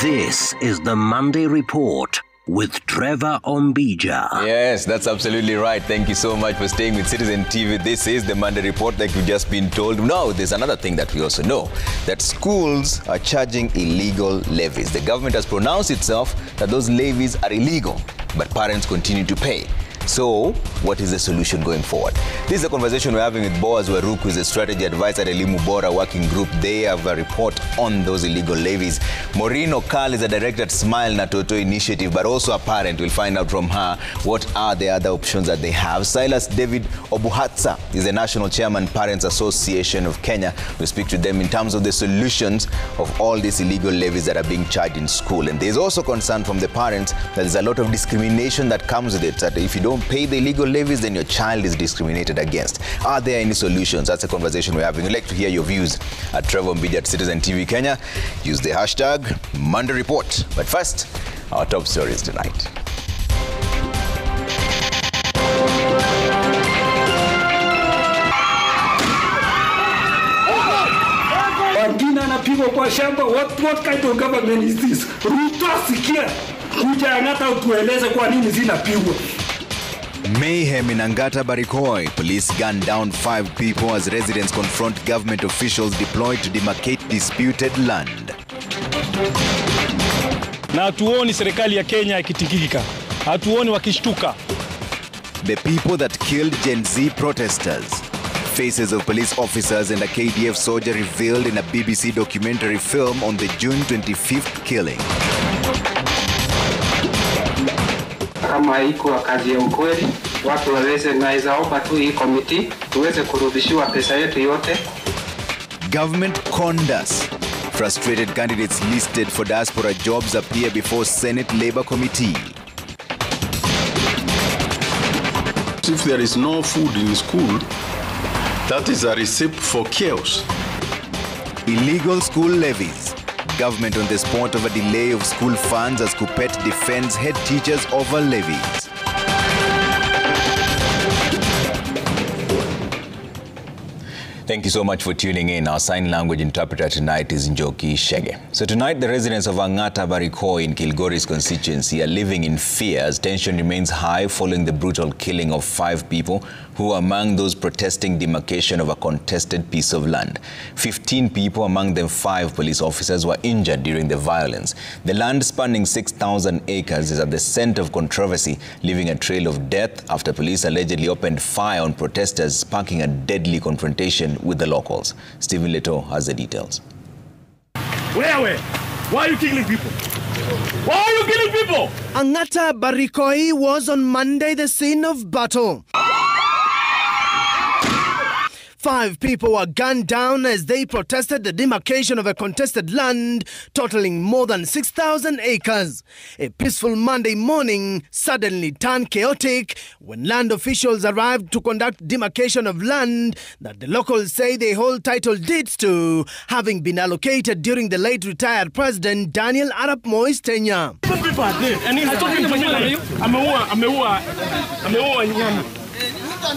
This is the Monday Report with Trevor Ombija. Yes, that's absolutely right. Thank you so much for staying with Citizen TV. This is the Monday Report, like we've just been told. Now, there's another thing that we also know, that schools are charging illegal levies. The government has pronounced itself that those levies are illegal, but parents continue to pay. So, what is the solution going forward? This is a conversation we're having with Boaz Waruku, who is a strategy advisor at Elimu Bora Working Group. They have a report on those illegal levies. Maureen Okal is a director at Smile Natoto Initiative, but also a parent. We'll find out from her what are the other options that they have. Silas David Obuhatsa is the National Chairman, Parents Association of Kenya. We'll speak to them in terms of the solutions of all these illegal levies that are being charged in school. And there's also concern from the parents that there's a lot of discrimination that comes with it, that if you don't pay the illegal levies, then your child is discriminated against. Are there any solutions? That's a conversation we're having. We'd like to hear your views at Trevor Ombija at Citizen TV Kenya. Use the hashtag Monday Report. But first, our top stories tonight. What kind of government is this? Mayhem in Angata Barikoi. Police gunned down 5 people as residents confront government officials deployed to demarcate disputed land. Na hatuoni serikali ya Kenya ikitikika. Hatuoni wakishtuka. The people that killed Gen Z protesters. Faces of police officers and a KDF soldier revealed in a BBC documentary film on the June 25th killing. Kama iko kazi ya ukweli, watu waweze naweza omba tu hii committee tuweze kurudishiwa pesa yetu yote. Government condas. Frustrated candidates listed for diaspora jobs appear before Senate Labour Committee. If there is no food in school, that is a recipe for chaos. Illegal school levies. Government on the spot of a delay of school funds as Kuppet defends head teachers over levies. Thank you so much for tuning in. Our sign language interpreter tonight is Njoki Shege. So tonight, the residents of Angata Barikoi in Kilgoris constituency are living in fear as tension remains high following the brutal killing of 5 people who are among those protesting demarcation of a contested piece of land. 15 people, among them 5 police officers, were injured during the violence. The land spanning 6,000 acres is at the center of controversy, leaving a trail of death after police allegedly opened fire on protesters, sparking a deadly confrontation with the locals. Stephen Leto has the details. Where? Why are you killing people? Why are you killing people? Angata Barikoi was on Monday the scene of battle. 5 people were gunned down as they protested the demarcation of a contested land totaling more than 6,000 acres. A peaceful Monday morning suddenly turned chaotic when land officials arrived to conduct demarcation of land that the locals say they hold title deeds to, having been allocated during the late retired President Daniel Arap Moi's tenure. People are dead. And he's talking to me.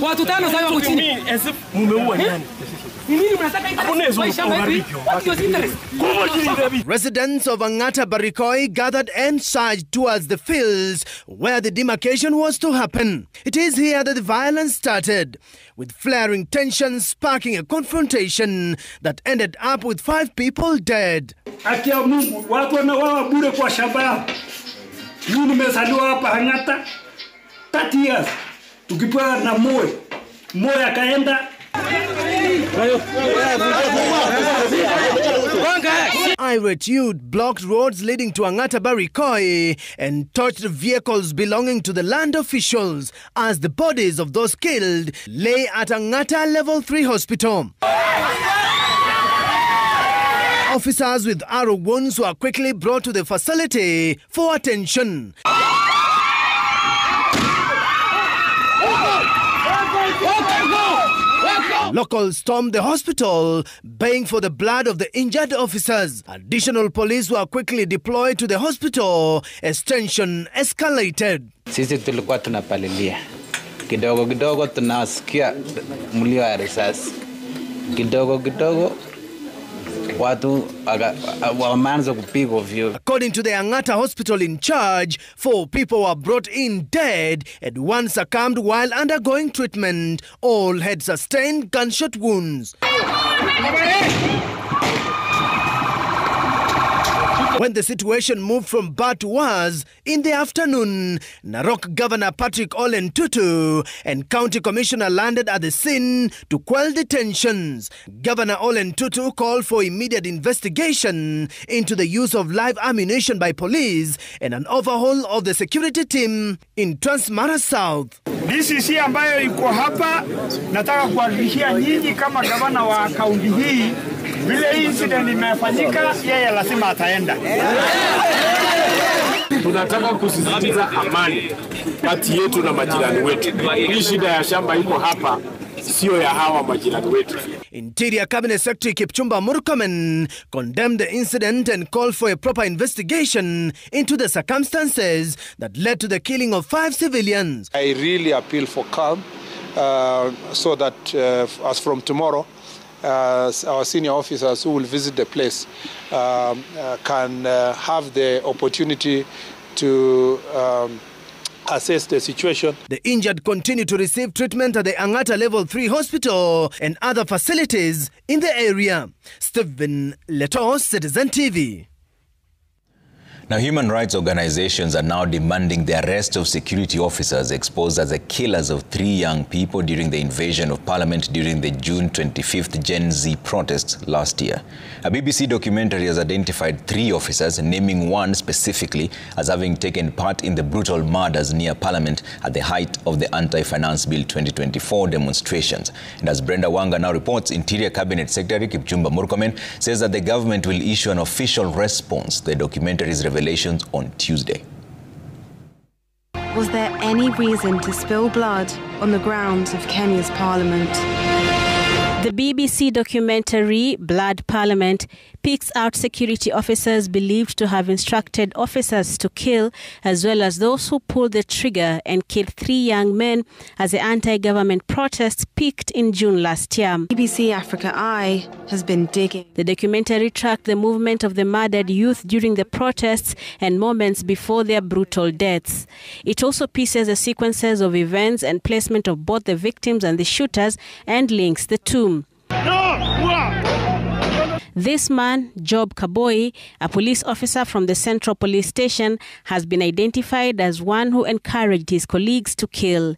Watu tano sasa wako chini. As if mumeua nani? Residents of Angata Barikoi gathered and surged towards the fields where the demarcation was to happen. It is here that the violence started, with flaring tensions sparking a confrontation that ended up with 5 people dead. Akia Mungu, watu wanawawa bure kwa shamba yao. Mimi nimezaliwa hapa Angata 30 years. Tukipewa na Moi akaenda. Irate youth blocked roads leading to Angata Barikoi and touched vehicles belonging to the land officials as the bodies of those killed lay at Angata Level 3 Hospital. Officers with arrow wounds were quickly brought to the facility for attention. Locals stormed the hospital, baying for the blood of the injured officers. Additional police were quickly deployed to the hospital as tension escalated. Sisi tulikuwa tunapalilia. Kidogo kidogo tunasikia mlio ya risasi. Kidogo kidogo watu wameanza kupigwa ovyo. According to the Angata hospital in charge, 4 people were brought in dead and 1 succumbed while undergoing treatment. All had sustained gunshot wounds. When the situation moved from bad to worse in the afternoon, Narok Governor Patrick Ole Ntutu and County Commissioner landed at the scene to quell the tensions. Governor Ole Ntutu called for immediate investigation into the use of live ammunition by police and an overhaul of the security team in Transmara South. DCC ambayo iko hapa, nataka kuhakikishia nyinyi kama gavana wa kaunti hii, vile incident imefanyika, yeye lazima ataenda. Tunataka kusisitiza amani kati yetu na majirani wetu. Hii shida ya shamba iko hapa, sio ya hawa majirani wetu. Interior Cabinet Secretary Kipchumba Murkomen condemned the incident and called for a proper investigation into the circumstances that led to the killing of 5 civilians. I really appeal for calm so that as from tomorrow, our senior officers who will visit the place can have the opportunity to assess the situation. The injured continue to receive treatment at the Angata Level 3 Hospital and other facilities in the area. Stephen Letos, Citizen TV. Now, human rights organizations are now demanding the arrest of security officers exposed as the killers of 3 young people during the invasion of Parliament during the June 25th Gen Z protests last year. A BBC documentary has identified 3 officers, naming one specifically as having taken part in the brutal murders near Parliament at the height of the Anti-Finance Bill 2024 demonstrations. And as Brenda Wanga now reports, Interior Cabinet Secretary Kipchumba Murkomen says that the government will issue an official response to the documentary's revelations on Tuesday. Was there any reason to spill blood on the grounds of Kenya's parliament? The BBC documentary, Blood Parliament, picks out security officers believed to have instructed officers to kill, as well as those who pulled the trigger and killed 3 young men as the anti-government protests peaked in June last year. BBC Africa Eye has been digging. The documentary tracked the movement of the murdered youth during the protests and moments before their brutal deaths. It also pieces the sequences of events and placement of both the victims and the shooters and links the two. This man, Job Kaboi, a police officer from the Central Police Station, has been identified as one who encouraged his colleagues to kill.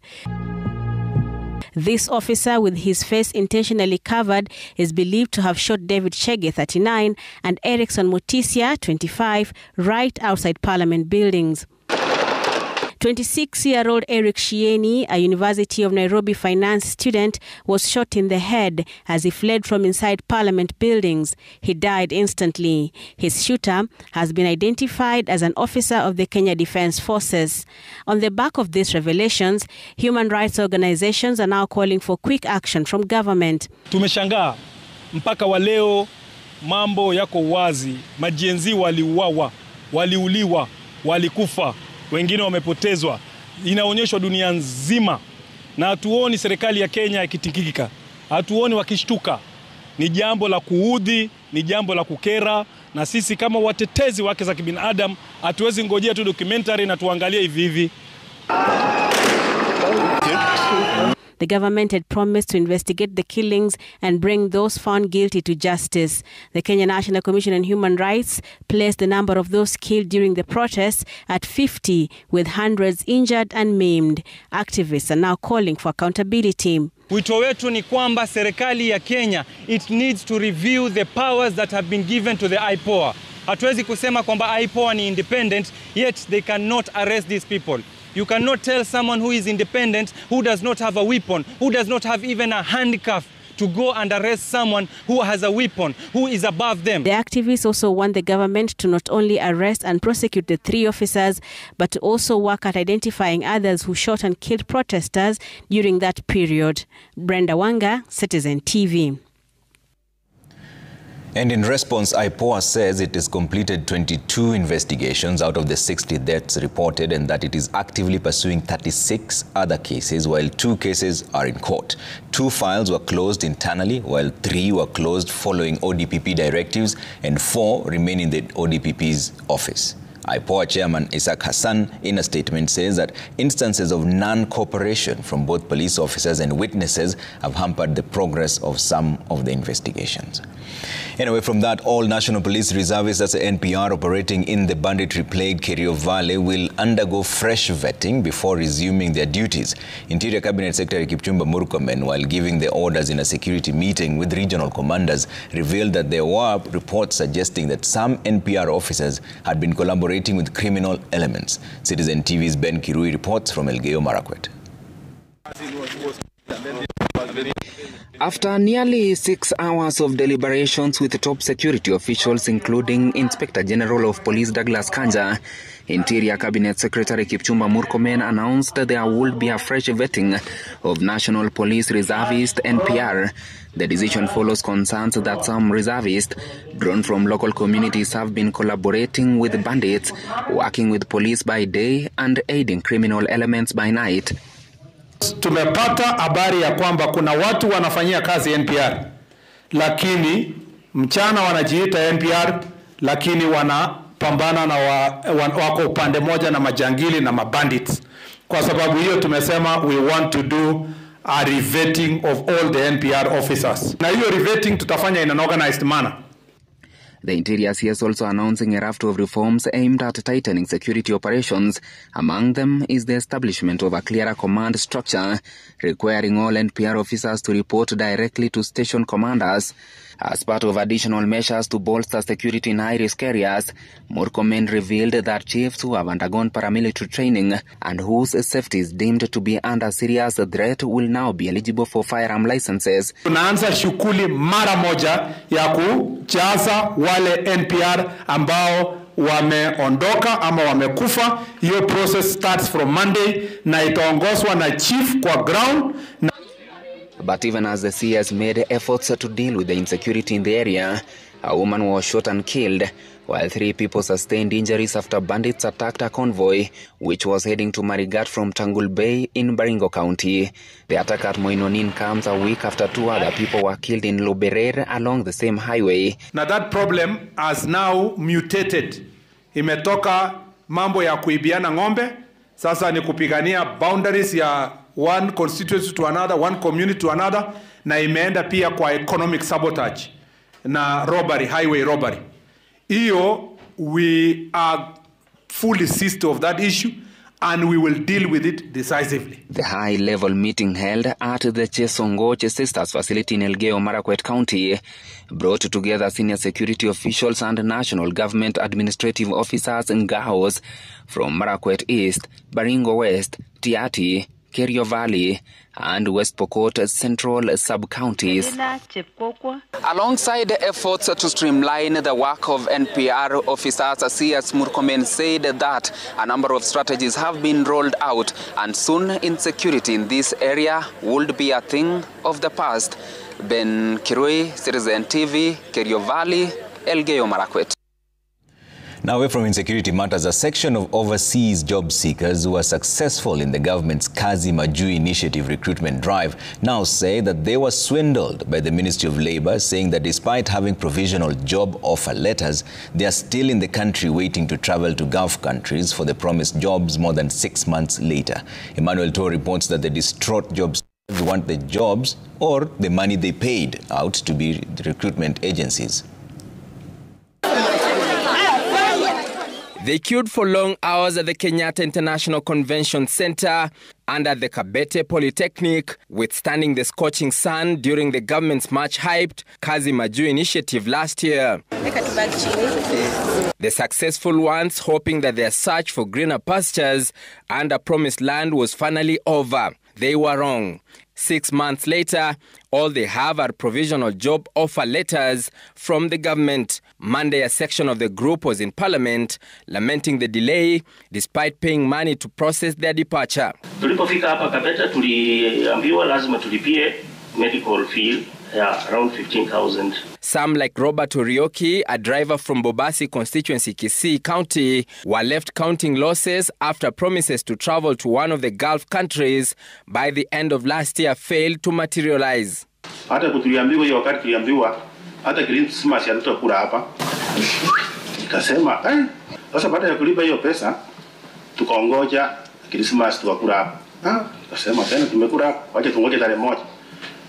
This officer, with his face intentionally covered, is believed to have shot David Chege, 39, and Erickson Mutisia, 25, right outside Parliament buildings. 26-year-old Eric Shieni, a University of Nairobi finance student, was shot in the head as he fled from inside Parliament buildings. He died instantly. His shooter has been identified as an officer of the Kenya Defence Forces. On the back of these revelations, human rights organizations are now calling for quick action from government. Tumeshangaa mpaka wa leo mambo yako wazi. Majenzi waliuawa, waliuliwa, walikufa. Wengine wamepotezwa. Inaonyeshwa dunia nzima. Na hatuoni serikali ya Kenya ikitikika. Hatuoni wakishtuka. Ni jambo la kuudhi, ni jambo la kukera, na sisi kama watetezi wake za kibinadamu hatuwezi ngojea tu documentary na tuangalie hivi hivi. The government had promised to investigate the killings and bring those found guilty to justice. The Kenya National Commission on Human Rights placed the number of those killed during the protests at 50, with hundreds injured and maimed. Activists are now calling for accountability. Wito wetu ni kwamba serikali ya Kenya, it needs to review the powers that have been given to the IPOA. Hatuwezi kusema kwamba IPOA ni independent, yet they cannot arrest these people. You cannot tell someone who is independent, who does not have a weapon, who does not have even a handcuff, to go and arrest someone who has a weapon, who is above them. The activists also want the government to not only arrest and prosecute the 3 officers, but to also work at identifying others who shot and killed protesters during that period. Brenda Wanga, Citizen TV. And in response, IPOA says it has completed 22 investigations out of the 60 deaths reported and that it is actively pursuing 36 other cases, while 2 cases are in court. 2 files were closed internally, while 3 were closed following ODPP directives and 4 remain in the ODPP's office. IPOA Chairman Isaac Hassan, in a statement, says that instances of non-cooperation from both police officers and witnesses have hampered the progress of some of the investigations. Anyway, from that, all National Police Reservists, that's the NPR, operating in the banditry-plagued Kerio Valley will undergo fresh vetting before resuming their duties. Interior Cabinet Secretary Kipchumba Murkomen, while giving the orders in a security meeting with regional commanders, revealed that there were reports suggesting that some NPR officers had been collaborating with criminal elements. Citizen TV's Ben Kirui reports from Elgeyo Marakwet. After nearly 6 hours of deliberations with top security officials, including Inspector General of Police Douglas Kanja, Interior Cabinet Secretary Kipchumba Murkomen announced that there would be a fresh vetting of National Police Reservist NPR. The decision follows concerns that some reservists drawn from local communities have been collaborating with bandits, working with police by day and aiding criminal elements by night. Tumepata habari ya kwamba kuna watu wanafanyia kazi NPR, lakini mchana wanajiita NPR, lakini wanapambana na wako upande moja na majangili na mabandits. Kwa sababu hiyo tumesema we want to do a revetting of all the NPR officers. Na hiyo revetting tutafanya in an organized manner. The Interior is also announcing a raft of reforms aimed at tightening security operations. Among them is the establishment of a clearer command structure, requiring all NPR officers to report directly to station commanders. As part of additional measures to bolster security in high-risk areas, Murkomen revealed that chiefs who have undergone paramilitary training and whose safety is deemed to be under serious threat will now be eligible for firearm licenses. Tunaanza shughuli mara moja ya kujaza wale NPR ambao wameondoka ama wamekufa. Hiyo process starts from Monday na itaongozwa na chief kwa ground. But even as the CS made efforts to deal with the insecurity in the area, a woman was shot and killed, while 3 people sustained injuries after bandits attacked a convoy which was heading to Marigat from Tangul Bay in Baringo County. The attack at Moinonin comes a week after 2 other people were killed in Loberer along the same highway. Now that problem has now mutated. Imetoka mambo ya kuibiana ng'ombe, sasa ni kupigania boundaries ya one constituency to another, one community to another, na imeenda pia kwa economic sabotage na robbery, highway robbery. Iyo, we are fully seized of that issue and we will deal with it decisively. The high-level meeting held at the Chesongoch Sisters facility in Elgeyo Marakwet County brought together senior security officials and national government administrative officers and GAOs from Marakwet East, Baringo West, Tiati, Kerio Valley, and West Pokot Central sub-counties. Alongside the efforts to streamline the work of NPR officers, CS Murkomen said that a number of strategies have been rolled out and soon insecurity in this area would be a thing of the past. Ben Kirui, Citizen TV, Kerio Valley, Elgeyo Marakwet. Now, away from insecurity matters, a section of overseas job seekers who are successful in the government's Kazi Majuu initiative recruitment drive now say that they were swindled by the Ministry of Labour, saying that despite having provisional job offer letters, they are still in the country waiting to travel to Gulf countries for the promised jobs more than 6 months later. Emmanuel Toh reports that the distraught job seekers want the jobs or the money they paid out to be the recruitment agencies. They queued for long hours at the Kenyatta International Convention Center and at the Kabete Polytechnic, withstanding the scorching sun during the government's much-hyped Kazi Majuu initiative last year. The successful ones hoping that their search for greener pastures and a promised land was finally over. They were wrong. 6 months later, all they have are provisional job offer letters from the government. Monday, a section of the group was in Parliament lamenting the delay despite paying money to process their departure. Tulipofika hapa Kabete tuliambiwa lazima tulipie medical fee Yeah, around 15,000. Some like Robert Orioki, a driver from Bobasi constituency, Kisii County, were left counting losses after promises to travel to one of the Gulf countries by the end of last year failed to materialize. Hata kutuliambiwa hiyo wakati tuliambiwa hata Christmas hatutakula hapa. Nikasema, sasa baada ya kulipa hiyo pesa tukaongoja Christmas tukakula hapa. Nikasema tena tumekula hapa, wacha tungoje tarehe moja.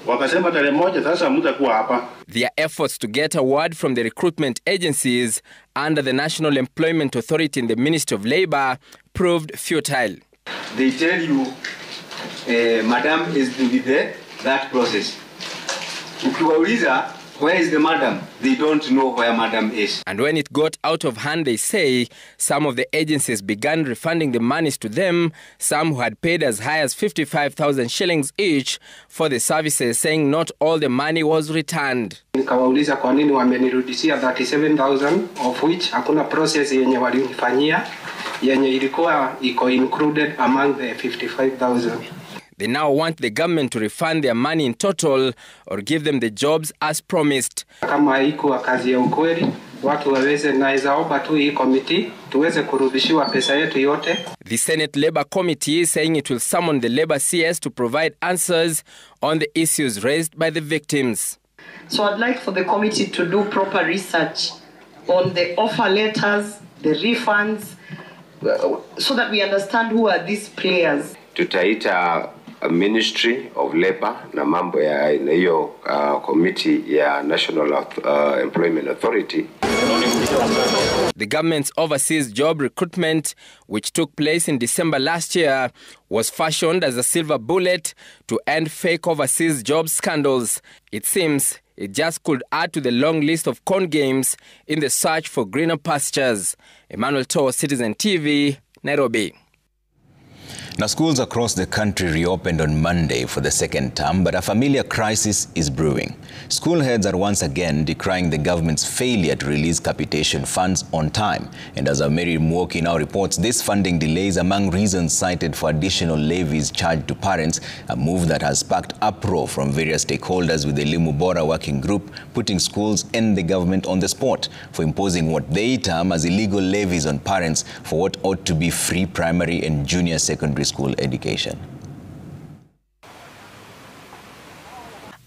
Wakasema tarehe moja sasa mtakuwa hapa. Their efforts to get a word from the recruitment agencies under the National Employment Authority in the Ministry of Labour proved futile. They tell you, madam is with that process. Ukiwauliza, where is the madam? They don't know where madam is. And when it got out of hand, they say, some of the agencies began refunding the monies to them, some who had paid as high as 55,000 shillings each for the services, saying not all the money was returned. Nikawauliza kwa nini wamenirudishia 37,000 of which hakuna process yenye walinifanyia yenye ilikuwa iko included among the 55,000. They now want the government to refund their money in total or give them the jobs as promised. Kama haikuwa kazi ya ukweli, watu waweze naweza omba tu hii committee tuweze kurudishiwa pesa yetu yote. The Senate Labour Committee is saying it will summon the Labour CS to provide answers on the issues raised by the victims. So I'd like for the committee to do proper research on the offer letters, the refunds, so that we understand who are these players. Tutaita Ministry of Labour na mambo ya hiyo committee ya National Employment Authority. The government's overseas job recruitment, which took place in December last year, was fashioned as a silver bullet to end fake overseas job scandals. It seems it just could add to the long list of con games in the search for greener pastures. Emmanuel Toh, Citizen TV, Nairobi. Now, schools across the country reopened on Monday for the second term, but a familiar crisis is brewing. School heads are once again decrying the government's failure to release capitation funds on time. And as Mary Mwoki now reports, this funding delay is among reasons cited for additional levies charged to parents, a move that has sparked uproar from various stakeholders, with the Elimu Bora working group putting schools and the government on the spot for imposing what they term as illegal levies on parents for what ought to be free primary and junior secondary school education.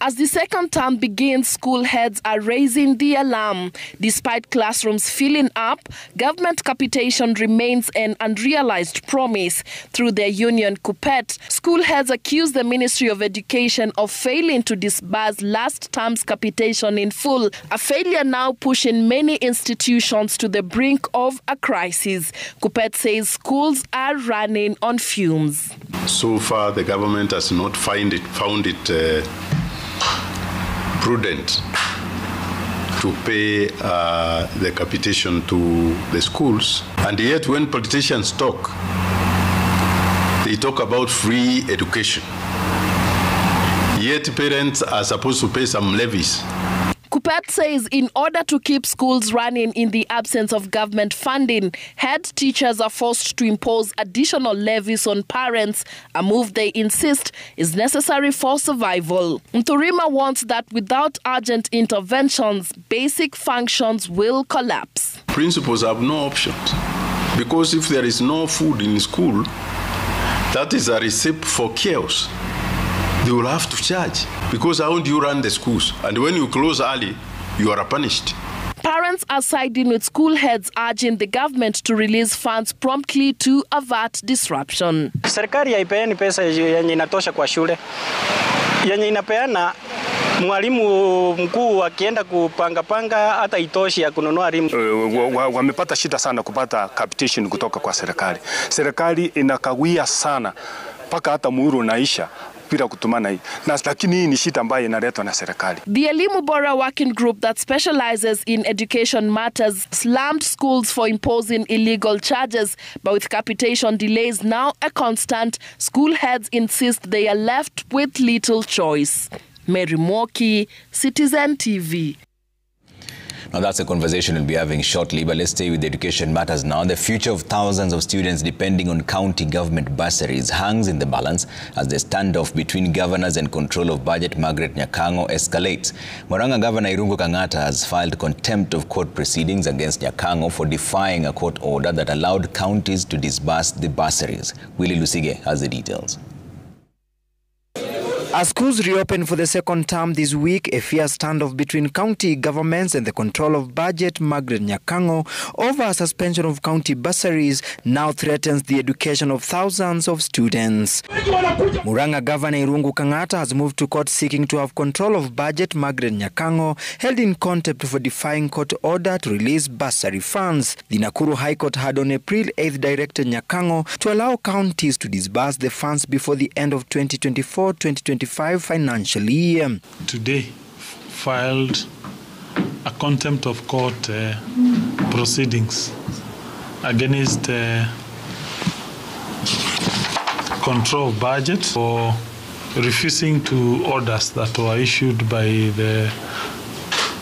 As the second term begins, school heads are raising the alarm. Despite classrooms filling up, government capitation remains an unrealized promise. Through their union KUPPET, school heads accuse the Ministry of Education of failing to disburse last term's capitation in full, a failure now pushing many institutions to the brink of a crisis. KUPPET says schools are running on fumes. So far, the government has not found it prudent to pay the capitation to the schools. And yet when politicians talk, they talk about free education. Yet parents are supposed to pay some levies. KUPPET says in order to keep schools running in the absence of government funding, head teachers are forced to impose additional levies on parents, a move they insist is necessary for survival. Mturima wants that without urgent interventions, basic functions will collapse. Principals have no options, because if there is no food in school, that is a recipe for chaos. They will have to charge, because how do you run the schools? And when you close early, you are punished. Parents are siding with school heads, urging the government to release funds promptly to avert disruption. Serikali haipeani pesa yenye inatosha kwa shule. Yenye inapeana mwalimu mkuu akienda kupanga hata itoshi ya kununua rimu. Wamepata shida sana kupata capitation kutoka kwa serikali. Serikali inakawia sana mpaka hata muhuri unaisha bila kutumana hii. Lakini hii ni shida ambayo inaletwa na serikali. The Elimu Bora working group that specializes in education matters slammed schools for imposing illegal charges, but with capitation delays now a constant, school heads insist they are left with little choice. Mary Mwoki, Citizen TV. Now that's a conversation we'll be having shortly, but let's stay with education matters now. The future of thousands of students depending on county government bursaries hangs in the balance as the standoff between governors and control of budget Margaret Nyakango escalates. Murang'a Governor Irungu Kang'ata has filed contempt of court proceedings against Nyakango for defying a court order that allowed counties to disburse the bursaries. Willie Lusige has the details. As schools reopen for the second term this week, a fierce standoff between county governments and the control of budget Margaret Nyakango over a suspension of county bursaries now threatens the education of thousands of students. Murang'a Governor Irungu Kang'ata has moved to court seeking to have control of budget Margaret Nyakango, held in contempt for defying court order to release bursary funds. The Nakuru High Court had on April 8th directed Nyakango to allow counties to disburse the funds before the end of 2024-2025 financial year. Today filed a contempt of court proceedings against control of budget for refusing to orders that were issued by the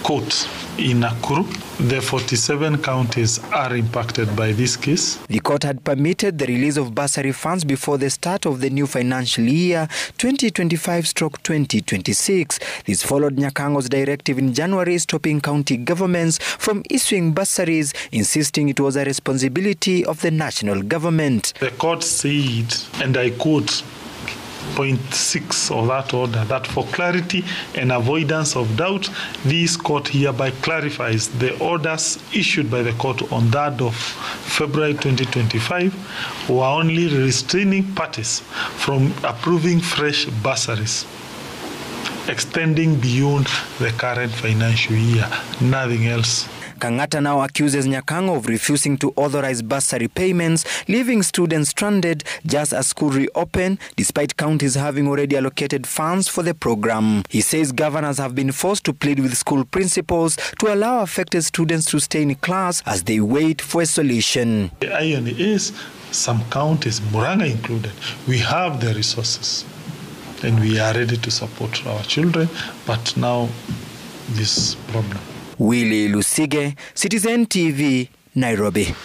court in Nakuru. The 47 counties are impacted by this case. The court had permitted the release of bursary funds before the start of the new financial year 2025/2026. This followed Nyakango's directive in January stopping county governments from issuing bursaries, insisting it was a responsibility of the national government. The court said, and I quote, Point 6 of that order, that for clarity and avoidance of doubt, this court hereby clarifies the orders issued by the court on 3rd of February 2025 were only restraining parties from approving fresh bursaries, extending beyond the current financial year, nothing else. Kang'ata now accuses Nyakango of refusing to authorize bursary payments, leaving students stranded just as school reopen, despite counties having already allocated funds for the program. He says governors have been forced to plead with school principals to allow affected students to stay in class as they wait for a solution. The irony is, some counties, Murang'a included, we have the resources and we are ready to support our children, but now this problem. Willie Lusige, Citizen TV, Nairobi.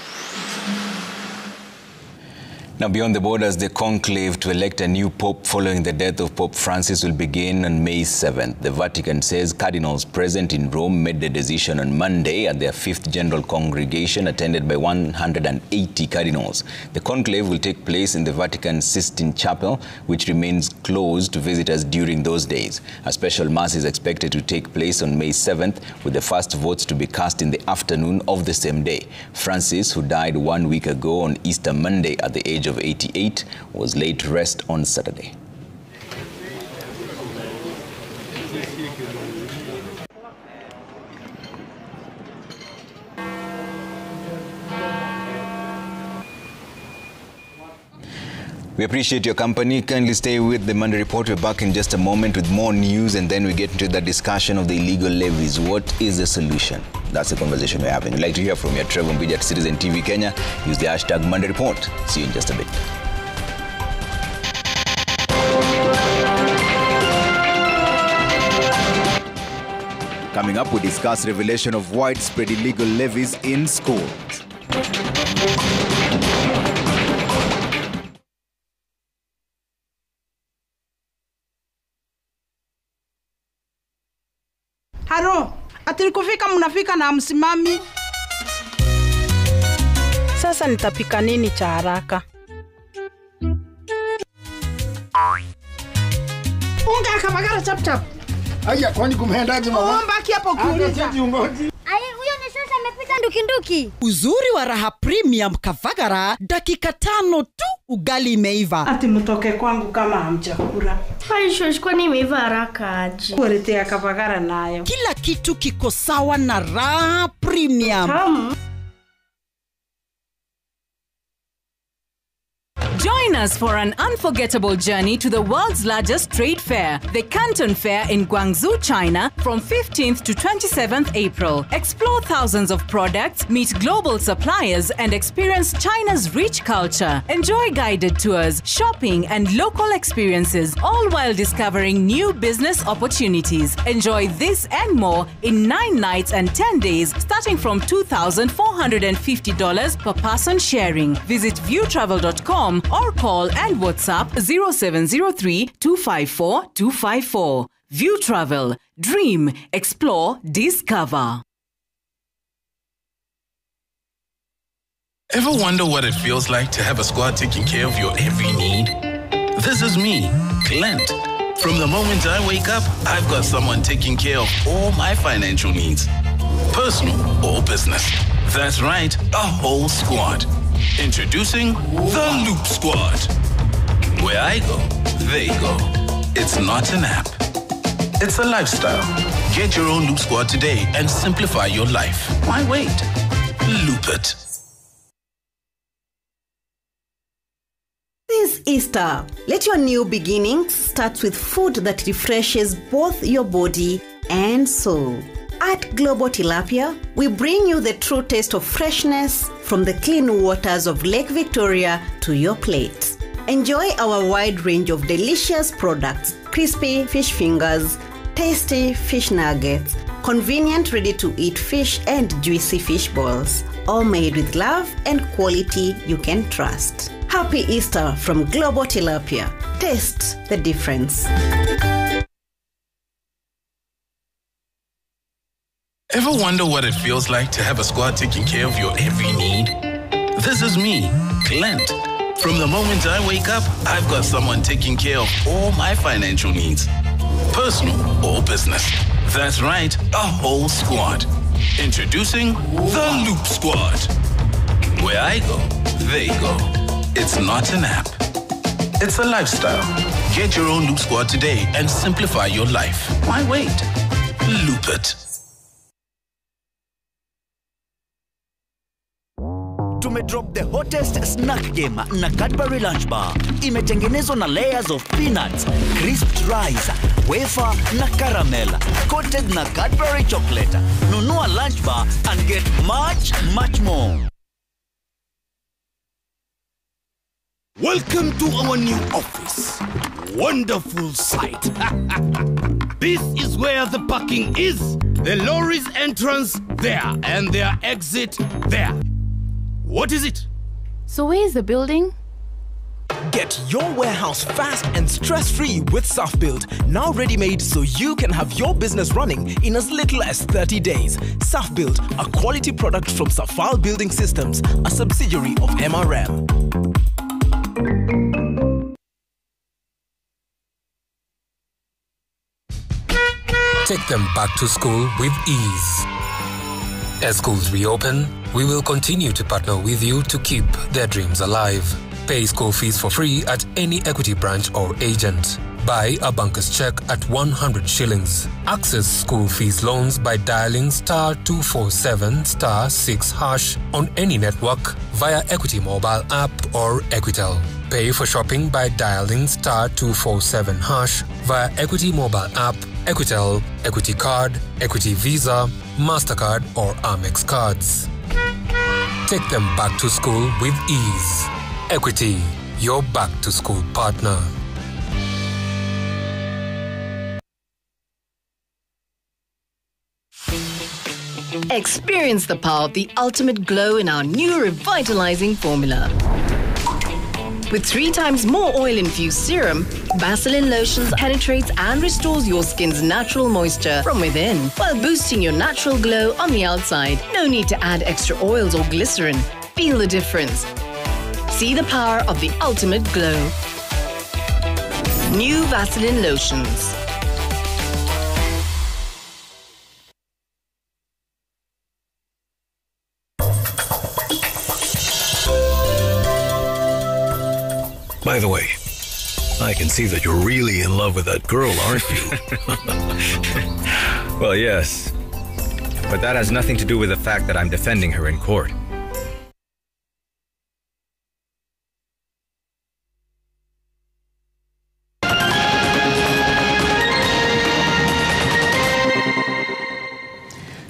Now, beyond the borders, the conclave to elect a new pope following the death of Pope Francis will begin on May 7th. The Vatican says cardinals present in Rome made the decision on Monday at their 5th General Congregation, attended by 180 cardinals. The conclave will take place in the Vatican Sistine Chapel, which remains closed to visitors during those days. A special mass is expected to take place on May 7th, with the first votes to be cast in the afternoon of the same day. Francis, who died 1 week ago on Easter Monday at the age of 88, was laid to rest on Saturday. We appreciate your company. Kindly stay with the Monday Report. We're back in just a moment with more news, and then we get into the discussion of the illegal levies. What is the solution? That's the conversation we're having. We'd like to hear from you at Trevor Mbidi at Citizen TV Kenya. Use the hashtag Monday Report. See you in just a bit. Coming up, we discuss revelation of widespread illegal levies in schools. Haro, ati kufika mnafika na msimami. Sasa nitapika nini cha haraka? Unga kabagara chap chap. Aya, kwani kumhendaje mama? Mbaki hapo kuuliza. Huyo ni sasa amepita ndukinduki. Uzuri wa Raha Premium Kavagara, dakika 5 tu ugali imeiva. Ati mtoke kwangu kama hamjakula. Haishoshi kwa nini imeiva haraka aje? Kuletea Kavagara nayo. Kila kitu kiko sawa na Raha Premium. Join us for an unforgettable journey to the world's largest trade fair, the Canton Fair in Guangzhou, China, from 15th to 27th April. Explore thousands of products, meet global suppliers, and experience China's rich culture. Enjoy guided tours, shopping, and local experiences, all while discovering new business opportunities. Enjoy this and more in 9 nights and 10 days, starting from $2,450 per person sharing. Visit viewtravel.com or call and WhatsApp 0703 254 254. View Travel. Dream, explore, discover. Ever wonder what it feels like to have a squad taking care of your every need? This is me, Clint. From the moment I wake up, I've got someone taking care of all my financial needs. Personal or business. That's right, a whole squad. Introducing the Loop Squad. Where I go, they go. It's not an app. It's a lifestyle. Get your own Loop Squad today and simplify your life. Why wait? Loop it. This Easter, let your new beginnings start with food that refreshes both your body and soul. At Global Tilapia, we bring you the true taste of freshness from the clean waters of Lake Victoria to your plate. Enjoy our wide range of delicious products, crispy fish fingers, tasty fish nuggets, convenient ready-to-eat fish, and juicy fish balls, all made with love and quality you can trust. Happy Easter from Global Tilapia. Taste the difference. Ever wonder what it feels like to have a squad taking care of your every need? This is me, Clint. From the moment I wake up, I've got someone taking care of all my financial needs. Personal or business. That's right, a whole squad. Introducing the Loop Squad. Where I go, they go. It's not an app. It's a lifestyle. Get your own Loop Squad today and simplify your life. Why wait? Loop it. Tumedrop the hottest snack game na Cadbury Lunch Bar. Imetengenezwa na layers of peanuts, crisped rice, wafer na caramel, coated na Cadbury chocolate. Nunua Lunch Bar and get much, much more. Welcome to our new office. Wonderful sight. This is where the parking is. The lorry's entrance there and their exit there. What is it? So where is the building? Get your warehouse fast and stress-free with SafBuild, now ready-made so you can have your business running in as little as 30 days. SafBuild, a quality product from Safal Building Systems, a subsidiary of MRM. Take them back to school with ease. As schools reopen, we will continue to partner with you to keep their dreams alive. Pay school fees for free at any Equity branch or agent. Buy a banker's check at 100 shillings. Access school fees loans by dialing *247*6# on any network via Equity mobile app or Equitel. Pay for shopping by dialing *247# via Equity mobile app, Equitel, Equity card, Equity Visa, MasterCard or Amex cards. Take them back to school with ease. Equity, your back-to-school partner. Experience the power of the ultimate glow in our new revitalizing formula. With 3 times more oil-infused serum, Vaseline Lotions penetrates and restores your skin's natural moisture from within, while boosting your natural glow on the outside. No need to add extra oils or glycerin. Feel the difference. See the power of the ultimate glow. New Vaseline Lotions. By the way, I can see that you're really in love with that girl, aren't you? Well, yes. But that has nothing to do with the fact that I'm defending her in court.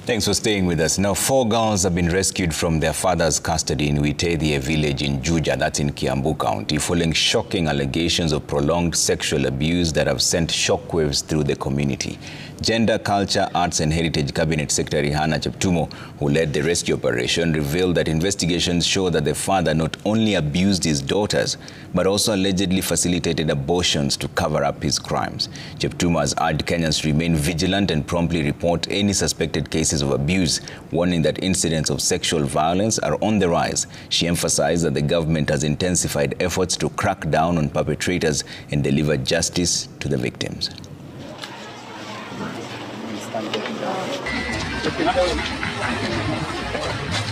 Thanks for staying with us. Now, 4 girls have been rescued from their father's custody in Witethia village in Juja, that's in Kiambu County, following shocking allegations of prolonged sexual abuse that have sent shockwaves through the community. Gender, Culture, Arts and Heritage Cabinet Secretary Hannah Cheptumo, who led the rescue operation, revealed that investigations show that the father not only abused his daughters, but also allegedly facilitated abortions to cover up his crimes. Cheptumo has urged Kenyans to remain vigilant and promptly report any suspected cases of abuse, warning that incidents of sexual violence are on the rise. She emphasized that the government has intensified efforts to crack down on perpetrators and deliver justice to the victims.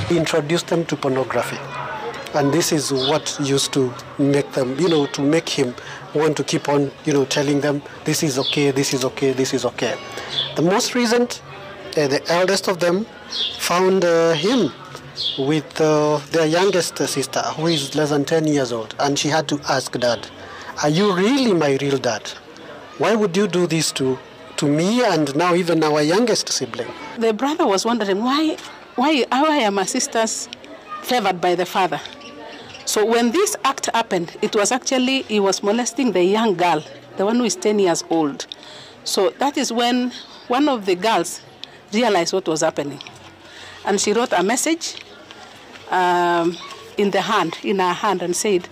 We introduced them to pornography, and this is what used to make them, to make him want to keep on, telling them this is okay, this is okay, this is okay. The most recent, the eldest of them found him with their youngest sister, who is less than 10 years old, and she had to ask Dad, "Are you really my real dad? Why would you do this to me and now even our youngest sibling?" The brother was wondering why are my sisters favored by the father? So when this act happened, it was actually, he was molesting the young girl, the one who is 10 years old. So that is when one of the girls realized what was happening. And she wrote a message in her hand and said,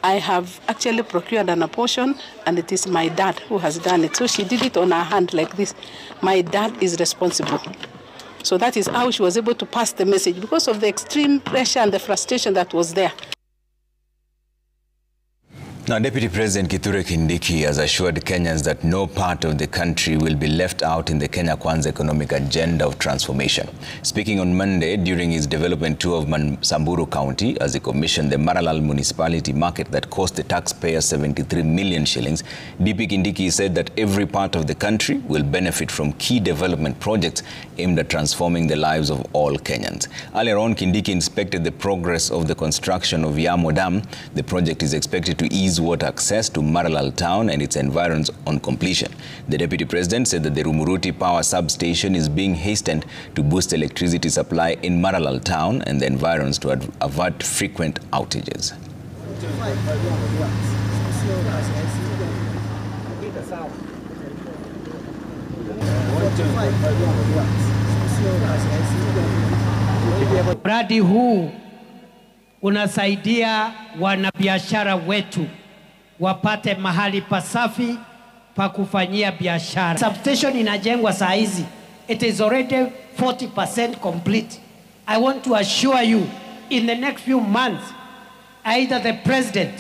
"I have actually procured an abortion and it is my dad who has done it." So she did it on her hand like this. "My dad is responsible." So that is how she was able to pass the message because of the extreme pressure and the frustration that was there. Now, Deputy President Kithure Kindiki has assured Kenyans that no part of the country will be left out in the Kenya Kwanza economic agenda of transformation. Speaking on Monday during his development tour of Samburu County as he commissioned the Maralal municipality market that cost the taxpayers 73 million shillings, DP Kindiki said that every part of the country will benefit from key development projects aimed at transforming the lives of all Kenyans. Earlier on, Kindiki inspected the progress of the construction of Yamo Dam. The project is expected to ease water access to Maralal town and its environs on completion. The Deputy President said that the Rumuruti Power Substation is being hastened to boost electricity supply in Maralal town and the environs to avert frequent outages. Mradi huu unasaidia wanabiashara wetu wapate mahali pasafi pa kufanyia biashara. Substation inajengwa saa hizi. It is already 40% complete. I want to assure you in the next few months either the president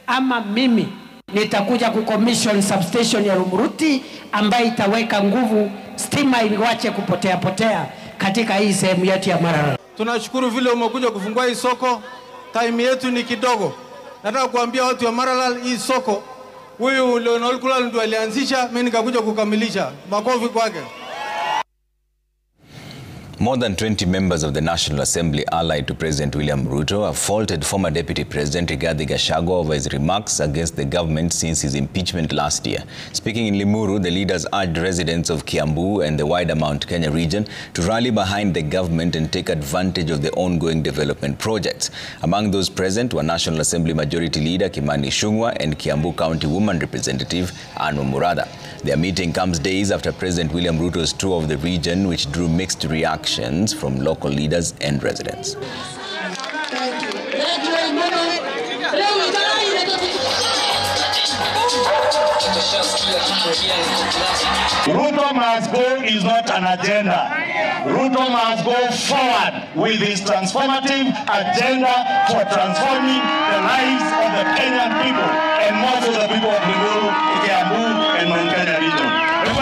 ama mimi nitakuja kucommission substation ya Rumuruti ambayo itaweka nguvu stima iliwache kupotea katika hii sehemu yetu ya Maralal. Tunashukuru vile umekuja kufungua hii soko. Time yetu ni kidogo. Nataka kuambia watu wa Maralal hii soko, huyu Leonel Kulal ndio alianzisha, mimi nikakuja kukamilisha. Makofi kwake. More than 20 members of the National Assembly allied to President William Ruto have faulted former Deputy President Rigathi Gachagua over his remarks against the government since his impeachment last year. Speaking in Limuru, the leaders urged residents of Kiambu and the wider Mount Kenya region to rally behind the government and take advantage of the ongoing development projects. Among those present were National Assembly Majority Leader Kimani Ichung'wah and Kiambu County Woman Representative Anne Wamuratha. Their meeting comes days after President William Ruto's tour of the region, which drew mixed reactions from local leaders and residents. Ruto must go is not an agenda. Ruto must go forward with his transformative agenda for transforming the lives of the Kenyan people and most of the people of Limuru, Kiambu and Mount Kenya region.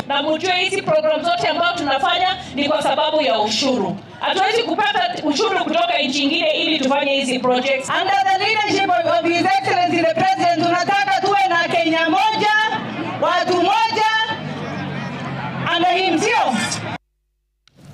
Na mjue hizi program zote ambazo tunafanya ni kwa sababu ya ushuru. Hatuwezi kupata ushuru kutoka nchi nyingine ili tufanye hizi projects. Under the leadership of His Excellency the President, tunataka tuwe na Kenya moja, watu moja, under him, sio?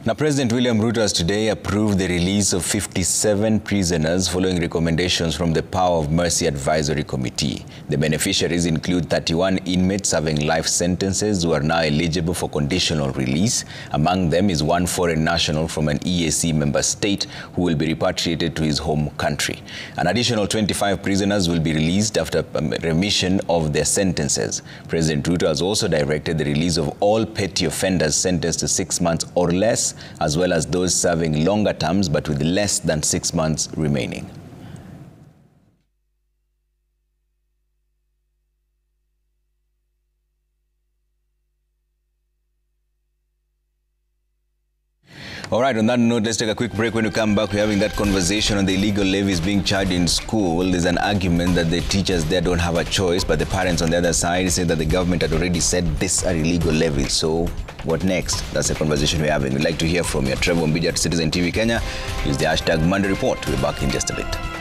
Now, President William Ruto has today approved the release of 57 prisoners following recommendations from the Power of Mercy Advisory Committee. The beneficiaries include 31 inmates serving life sentences who are now eligible for conditional release. Among them is one foreign national from an EAC member state who will be repatriated to his home country. An additional 25 prisoners will be released after remission of their sentences. President Ruto has also directed the release of all petty offenders sentenced to 6 months or less, as well as those serving longer terms but with less than 6 months remaining. All right, on that note, let's take a quick break. When we come back, we're having that conversation on the illegal levies being charged in school. There's an argument that the teachers there don't have a choice, but the parents on the other side say that the government had already said these are illegal levies. So what next? That's the conversation we're having. We'd like to hear from you. Trevor Mbija at Citizen TV Kenya. Use the hashtag Monday Report. We'll be back in just a bit.